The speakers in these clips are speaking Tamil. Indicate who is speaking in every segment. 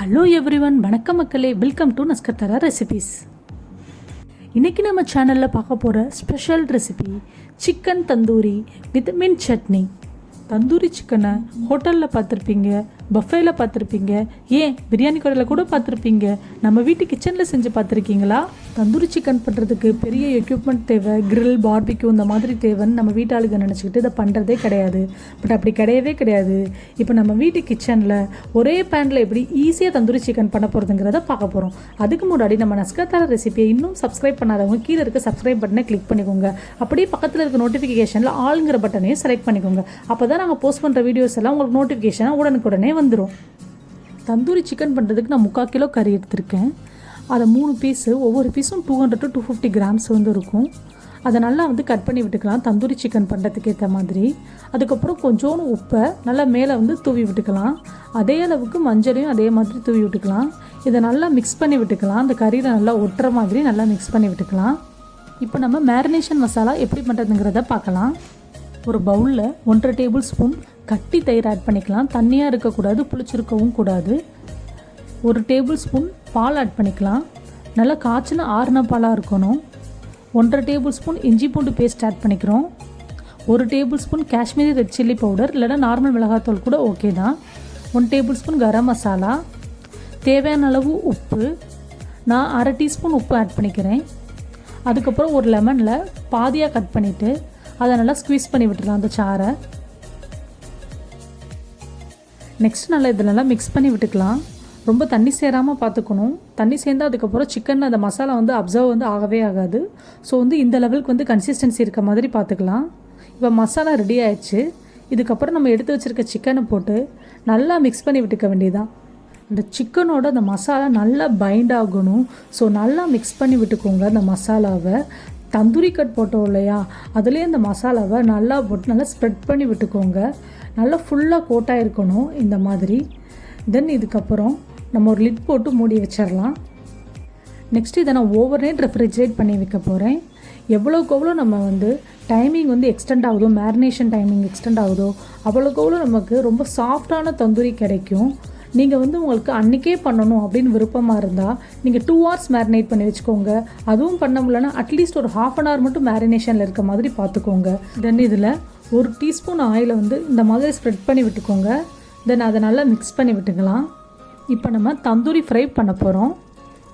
Speaker 1: ஹலோ எவ்ரிவன், வணக்கம் மக்களே. வெல்கம் டு நஸ்கத்தாரா ரெசிபீஸ். இன்றைக்கி நம்ம சேனலில் பார்க்க போகிற special recipe chicken tandoori with mint chutney. Tandoori சிக்கனை ஹோட்டலில் பார்த்துருப்பீங்க, பஃபேல பார்த்துருப்பீங்க, ஏன் பிரியாணி கடையில் கூட பார்த்துருப்பீங்க. நம்ம வீட்டு கிச்சனில் செஞ்சு பார்த்துருக்கீங்களா? தந்தூரி சிக்கன் பண்ணுறதுக்கு பெரிய எக்யூப்மெண்ட் தேவை, கிரில், பார்பிக்யூ இந்த மாதிரி தேவைன்னு நம்ம வீட்டாளுங்க நினச்சிக்கிட்டு இதை பண்ணுறதே கிடையாது. பட் அப்படி கிடையவே கிடையாது. இப்போ நம்ம வீட்டு கிச்சனில் ஒரே பேனில் எப்படி ஈஸியாக தந்தூரி சிக்கன் பண்ண போகிறதுங்கிறத பார்க்க போகிறோம். அதுக்கு முன்னாடி நம்ம நஸ்கத்தாரா ரெசிபியை இன்னும் சப்ஸ்கிரைப் பண்ணாதவங்க கீழே இருக்க சப்ஸ்கிரைப் பட்டனை கிளிக் பண்ணிக்கோங்க. அப்படியே பக்கத்தில் இருக்க நோட்டிஃபிகேஷனில் ஆளுங்கிற பட்டனையும் செலக்ட் பண்ணிக்கோங்க. அப்போ தான் நாங்கள் போஸ்ட் பண்ணுற வீடியோஸ் எல்லாம் உங்களுக்கு நோட்டிஃபிகேஷனாக உடனுக்குடனே வந்துடும். தந்தூரி சிக்கன் பண்ணுறதுக்கு நான் 3/4 கிலோ கறி எடுத்திருக்கேன். அதை 3 பீஸு, ஒவ்வொரு பீஸும் 200 to 250 கிராம்ஸ் இருக்கும். அதை நல்லா கட் பண்ணி விட்டுக்கலாம் தந்தூரி சிக்கன் பண்ணுறதுக்கு ஏற்ற மாதிரி. அதுக்கப்புறம் கொஞ்சோண்டு உப்பை நல்லா மேலே தூவி விட்டுக்கலாம். அதே அளவுக்கு மஞ்சளையும் அதே மாதிரி தூவி விட்டுக்கலாம். இதை நல்லா மிக்ஸ் பண்ணி விட்டுக்கலாம். அந்த கறியில் நல்லா ஒட்டுற மாதிரி நல்லா மிக்ஸ் பண்ணி விட்டுக்கலாம். இப்போ நம்ம மேரினேஷன் மசாலா எப்படி பண்ணுறதுங்கிறத பார்க்கலாம். ஒரு பவுலில் 1.5 டேபிள் ஸ்பூன் கட்டி தயிர் ஆட் பண்ணிக்கலாம். தண்ணியாக இருக்கக்கூடாது, புளிச்சிருக்கவும் கூடாது. 1 டேபிள் ஸ்பூன் பால் ஆட் பண்ணிக்கலாம். நல்லா காய்ச்சின ஆறுன பாலாக இருக்கணும். 1.5 டேபிள் ஸ்பூன் இஞ்சி பூண்டு பேஸ்ட் ஆட் பண்ணிக்கிறோம். 1 table spoon Kashmiri red chilli powder இல்லைனா நார்மல் மிளகாத்தூள் கூட ஓகே தான். 1 டேபிள் ஸ்பூன் கரம் மசாலா, தேவையான அளவு உப்பு. நான் 1/2 டீஸ்பூன் உப்பு ஆட் பண்ணிக்கிறேன். அதுக்கப்புறம் ஒரு லெமனில் பாதியாக கட் பண்ணிவிட்டு அதை நல்லா ஸ்குவீஸ் பண்ணி விட்டுடலாம் அந்த சாறை. நெக்ஸ்ட் நல்லா இதில் நல்லா மிக்ஸ் பண்ணி விட்டுக்கலாம். ரொம்ப தண்ணி சேராமல் பார்த்துக்கணும். தண்ணி சேர்ந்தால் அதுக்கப்புறம் சிக்கன் அந்த மசாலா அப்சர்வ் ஆகவே ஆகாது. ஸோ இந்த லெவலுக்கு கன்சிஸ்டன்சி இருக்க மாதிரி பார்த்துக்கலாம். இப்போ மசாலா ரெடி ஆயிடுச்சு. இதுக்கப்புறம் நம்ம எடுத்து வச்சுருக்க சிக்கனை போட்டு நல்லா மிக்ஸ் பண்ணி விட்டுக்க வேண்டியதான். அந்த சிக்கனோட அந்த மசாலா நல்லா பைண்ட் ஆகணும். ஸோ நல்லா மிக்ஸ் பண்ணி விட்டுக்கோங்க. அந்த மசாலாவை தந்தூரி கட் போட்டோம் இல்லையா, அதுலேயே அந்த மசாலாவை நல்லா போட்டு நல்லா ஸ்ப்ரெட் பண்ணி விட்டுக்கோங்க. நல்லா ஃபுல்லாக கோட்டாக இருக்கணும் இந்த மாதிரி. தென் இதுக்கப்புறம் நம்ம ஒரு லிட் போட்டு மூடி வச்சிடலாம். நெக்ஸ்ட் இதை நான் ஓவர் நைட் ரெஃப்ரிஜரேட் பண்ணி வைக்க போகிறேன். எவ்வளோக்கு எவ்வளோ நம்ம டைமிங் எக்ஸ்டெண்ட் ஆகுதோ, மேரினேஷன் டைமிங் எக்ஸ்டெண்ட் ஆகுதோ, அவ்வளோக்கு எவ்வளோ நமக்கு ரொம்ப சாஃப்டான தந்தூரி கிடைக்கும். நீங்கள் உங்களுக்கு அன்றைக்கே பண்ணணும் அப்படின்னு விருப்பமாக இருந்தால் நீங்கள் 2 hours மேரினேட் பண்ணி வச்சுக்கோங்க. அதுவும் பண்ண முடியலன்னா அட்லீஸ்ட் ஒரு 1/2 hour மட்டும் மேரினேஷனில் இருக்க மாதிரி பார்த்துக்கோங்க. தென் இதில் 1 டீஸ்பூன் ஆயிலை இந்த மாதிரி ஸ்ப்ரெட் பண்ணி விட்டுக்கோங்க. தென் அதை நல்லா மிக்ஸ் பண்ணி விட்டுக்கலாம். இப்போ நம்ம தந்தூரி ஃப்ரை பண்ண போகிறோம்.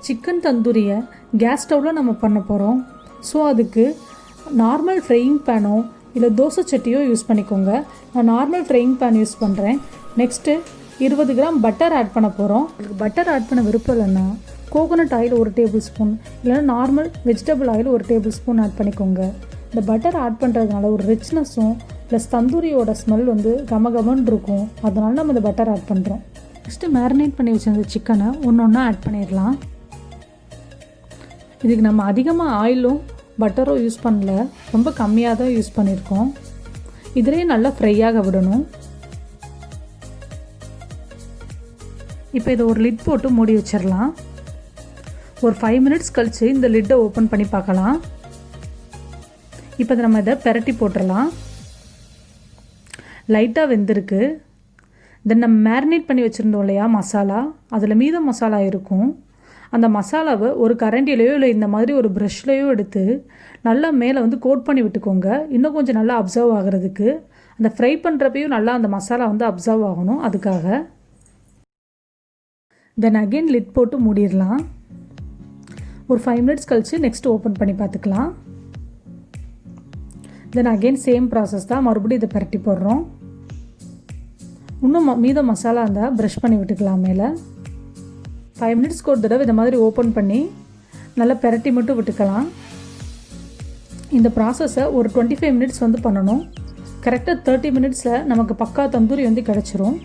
Speaker 1: சிக்கன் தந்தூரியை கேஸ் ஸ்டவ்வில் நம்ம பண்ண போகிறோம். ஸோ அதுக்கு நார்மல் ஃப்ரையிங் பேனோ இல்லை தோசை சட்டியோ யூஸ் பண்ணிக்கோங்க. நான் நார்மல் ஃப்ரையிங் பேன் யூஸ் பண்ணுறேன். நெக்ஸ்ட்டு 20 கிராம் பட்டர் ஆட் பண்ண போகிறோம். பட்டர் ஆட் பண்ண விருப்பம் இல்லைன்னா கோகோனட் ஆயில் 1 டேபிள் ஸ்பூன் இல்லைன்னா normal vegetable oil 1 tablespoon add பண்ணிக்கோங்க. இந்த பட்டர் ஆட் பண்ணுறதுனால ஒரு ரிச்னஸும் ப்ளஸ் தந்தூரியோட ஸ்மெல் கமகமன்னு இருக்கும். அதனால நம்ம இந்த பட்டர் ஆட் பண்ணுறோம். நெக்ஸ்ட்டு மேரினேட் பண்ணி வச்சிருந்த சிக்கனை ஒன்று ஆட் பண்ணிடலாம். இதுக்கு நம்ம அதிகமாக ஆயிலும் பட்டரோ யூஸ் பண்ணல, ரொம்ப கம்மியாக தான் யூஸ் பண்ணியிருக்கோம். இதிலே நல்லா ஃப்ரையாக விடணும். இப்போ இதை ஒரு லிட் போட்டு மூடி வச்சிடலாம். ஒரு 5 மினிட்ஸ் கழித்து இந்த லிட்டை ஓப்பன் பண்ணி பார்க்கலாம். இப்போ நம்ம இதை பெரட்டி போட்டுடலாம். லைட்டாக வெந்திருக்கு. தென் நம்ம மேரினேட் பண்ணி வச்சுருந்தோம் இல்லையா மசாலா, அதில் மீத மசாலா இருக்கும். அந்த மசாலாவை ஒரு கரண்டிலையோ இல்லை இந்த மாதிரி ஒரு ப்ரஷ்லையோ எடுத்து நல்லா மேலே கோட் பண்ணி விட்டுக்கோங்க. இன்னும் கொஞ்சம் நல்லா அப்சர்வ் ஆகிறதுக்கு. அந்த ஃப்ரை பண்ணுறப்பையும் நல்லா அந்த மசாலா அப்சர்வ் ஆகணும். அதுக்காக தென் அகெயின் லிட் போட்டு மூடிடலாம். ஒரு 5 மினிட்ஸ் கழித்து நெக்ஸ்ட் ஓப்பன் பண்ணி பார்த்துக்கலாம். தென் அகெயின் சேம் ப்ராசஸ் தான். மறுபடியும் இதை பரட்டி போடுறோம். இன்னும் மீத மசாலா இருந்தால் ப்ரஷ் பண்ணி விட்டுக்கலாம் மேலே. 5 மினிட்ஸ்க்கு ஒரு தடவை இந்த மாதிரி ஓப்பன் பண்ணி நல்லா பெரட்டி மட்டும் விட்டுக்கலாம். இந்த ப்ராசஸை ஒரு 25 மினிட்ஸ் பண்ணணும். கரெக்டாக 30 மினிட்ஸில் நமக்கு பக்கா தந்தூரி கிடச்சிரும்.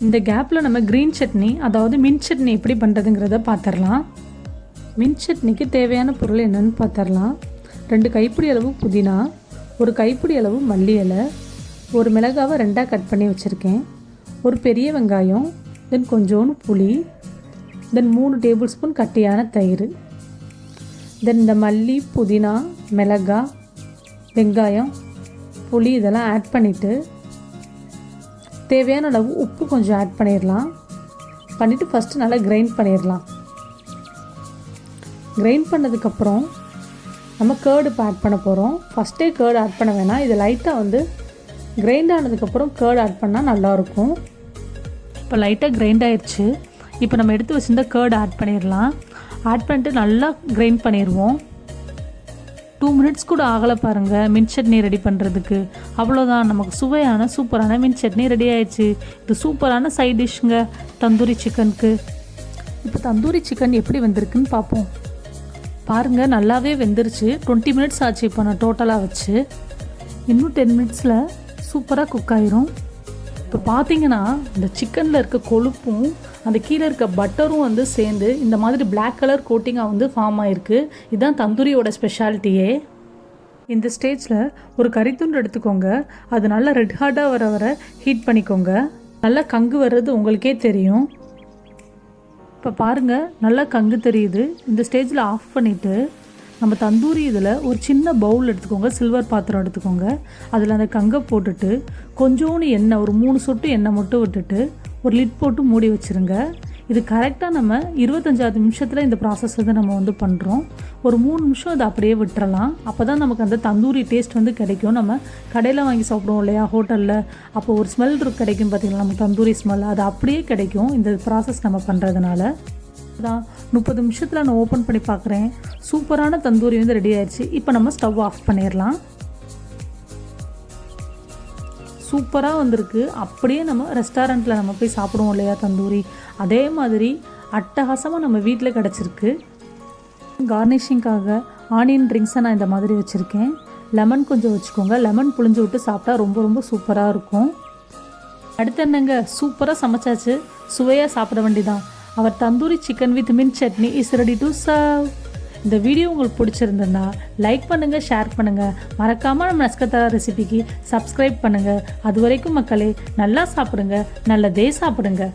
Speaker 1: இந்த கேப்பில் நம்ம க்ரீன் சட்னி, அதாவது மின்ட் சட்னி எப்படி பண்ணுறதுங்கிறத பார்த்துடலாம். மின்ட் சட்னிக்கு தேவையான பொருள் என்னென்னு பார்த்துடலாம். 2 கைப்பிடி அளவு புதினா, 1 கைப்பிடி அளவு மல்லி இலை, 1 மிளகாவை 2ஆக கட் பண்ணி வச்சுருக்கேன், 1 பெரிய வெங்காயம், தென் கொஞ்சோண்டு புளி, தென் 3 டேபிள் ஸ்பூன் கட்டியான தயிர். தென் இந்த மல்லி, புதினா, மிளகாய், வெங்காயம், புளி இதெல்லாம் ஆட் பண்ணிவிட்டு தேவையான அளவு உப்பு கொஞ்சம் ஆட் பண்ணிடலாம். பண்ணிவிட்டு ஃபஸ்ட்டு நல்லா கிரைண்ட் பண்ணிடலாம். கிரைண்ட் பண்ணதுக்கப்புறம் நம்ம கேர்டு இப்போ ஆட் பண்ண போகிறோம். ஃபஸ்ட்டே கேர்டு ஆட் பண்ண வேணாம், இது லைட்டாக வந்து கிரைண்ட் ஆனதுக்கப்புறம் கேர்டு ஆட் பண்ணால் நல்லாயிருக்கும். இப்போ லைட்டாக கிரைண்ட் ஆயிடுச்சு. இப்போ நம்ம எடுத்து வச்சுருந்த கேர்டு ஆட் பண்ணிடலாம். ஆட் பண்ணிட்டு நல்லா கிரைண்ட் பண்ணிடுவோம். 2 மினிட்ஸ் கூட ஆகலை பாருங்கள் மின்ட் சட்னி ரெடி பண்ணுறதுக்கு. அவ்வளோதான், நமக்கு சுவையான சூப்பரான மின்ட் சட்னி ரெடி ஆயிடுச்சு. இது சூப்பரான சைட் டிஷ்ஷுங்க தந்தூரி சிக்கனுக்கு. இப்போ தந்தூரி சிக்கன் எப்படி வந்திருக்குன்னு பார்ப்போம். பாருங்கள் நல்லாவே வெந்துருச்சு. 20 மினிட்ஸ் ஆச்சு இப்போ நான் டோட்டலாக வச்சு. இன்னும் 10 மினிட்ஸில் சூப்பராக குக் ஆயிரும். இப்போ பார்த்தீங்கன்னா இந்த சிக்கனில் இருக்க கொழுப்பும் அந்த கீழே இருக்க பட்டரும் வந்து சேர்ந்து இந்த மாதிரி பிளாக் கலர் கோட்டிங்காக வந்து ஃபார்ம் ஆகிருக்கு. இதுதான் தந்தூரியோட ஸ்பெஷாலிட்டியே. இந்த ஸ்டேஜில் ஒரு கறித்துண்டு எடுத்துக்கோங்க. அது நல்லா ரெட் ஹாட்டாக வர ஹீட் பண்ணிக்கோங்க. நல்லா கங்கு வர்றது உங்களுக்கே தெரியும். இப்போ பாருங்கள் நல்லா கங்கு தெரியுது. இந்த ஸ்டேஜில் ஆஃப் பண்ணிவிட்டு நம்ம தந்தூரி இதில் ஒரு சின்ன பவுல் எடுத்துக்கோங்க, சில்வர் பாத்திரம் எடுத்துக்கோங்க. அதில் அந்த கங்கை போட்டுட்டு கொஞ்சோண்டு எண்ணெய், ஒரு 3 சொட்டு எண்ணெய் மட்டும் விட்டுட்டு ஒரு லிட் போட்டு மூடி வச்சுருங்க. இது கரெக்டாக நம்ம 25 நிமிஷத்தில் இந்த ப்ராசஸ் வந்து நம்ம வந்து பண்ணுறோம். ஒரு 3 நிமிஷம் அதை அப்படியே விட்டுறலாம். அப்போ தான் நமக்கு அந்த தந்தூரி டேஸ்ட் வந்து கிடைக்கும். நம்ம கடையில் வாங்கி சாப்பிடுவோம் இல்லையா ஹோட்டலில், அப்போ ஒரு ஸ்மெல் கிடைக்கும் பார்த்திங்களா, நம்ம தந்தூரி ஸ்மெல், அது அப்படியே கிடைக்கும் இந்த ப்ராசஸ் நம்ம பண்ணுறதுனால. தான் 30 நிமிஷத்தில் நான் ஓப்பன் பண்ணி பார்க்குறேன். சூப்பரான தந்தூரி வந்து ரெடி ஆயிடுச்சு. இப்போ நம்ம ஸ்டவ் ஆஃப் பண்ணிடலாம். சூப்பராக வந்திருக்கு. அப்படியே நம்ம ரெஸ்டாரண்ட்டில் நம்ம போய் சாப்பிடுவோம் இல்லையா தந்தூரி, அதே மாதிரி அட்டகாசமாக நம்ம வீட்டில் கிடச்சிருக்கு. கார்னிஷிங்காக ஆனியன் ட்ரிங்க்ஸை நான் இந்த மாதிரி வச்சுருக்கேன். லெமன் கொஞ்சம் வச்சுக்கோங்க. லெமன் புழிஞ்சு விட்டு சாப்பிட்டா ரொம்ப ரொம்ப சூப்பராக இருக்கும். அடுத்து என்னங்க, சூப்பராக சமைச்சாச்சு. சுவையாக சாப்பிட வேண்டியதான். Our tandoori chicken with mint chutney is ready to serve. இந்த வீடியோ உங்களுக்கு பிடிச்சிருந்ததுன்னா லைக் பண்ணுங்கள், ஷேர் பண்ணுங்கள். மறக்காமல் நம்ம நஸ்கத்தாரா ரெசிபிக்கு சப்ஸ்கிரைப் பண்ணுங்கள். அது வரைக்கும் மக்களே நல்லா சாப்பிடுங்க, நல்லதே சாப்பிடுங்க.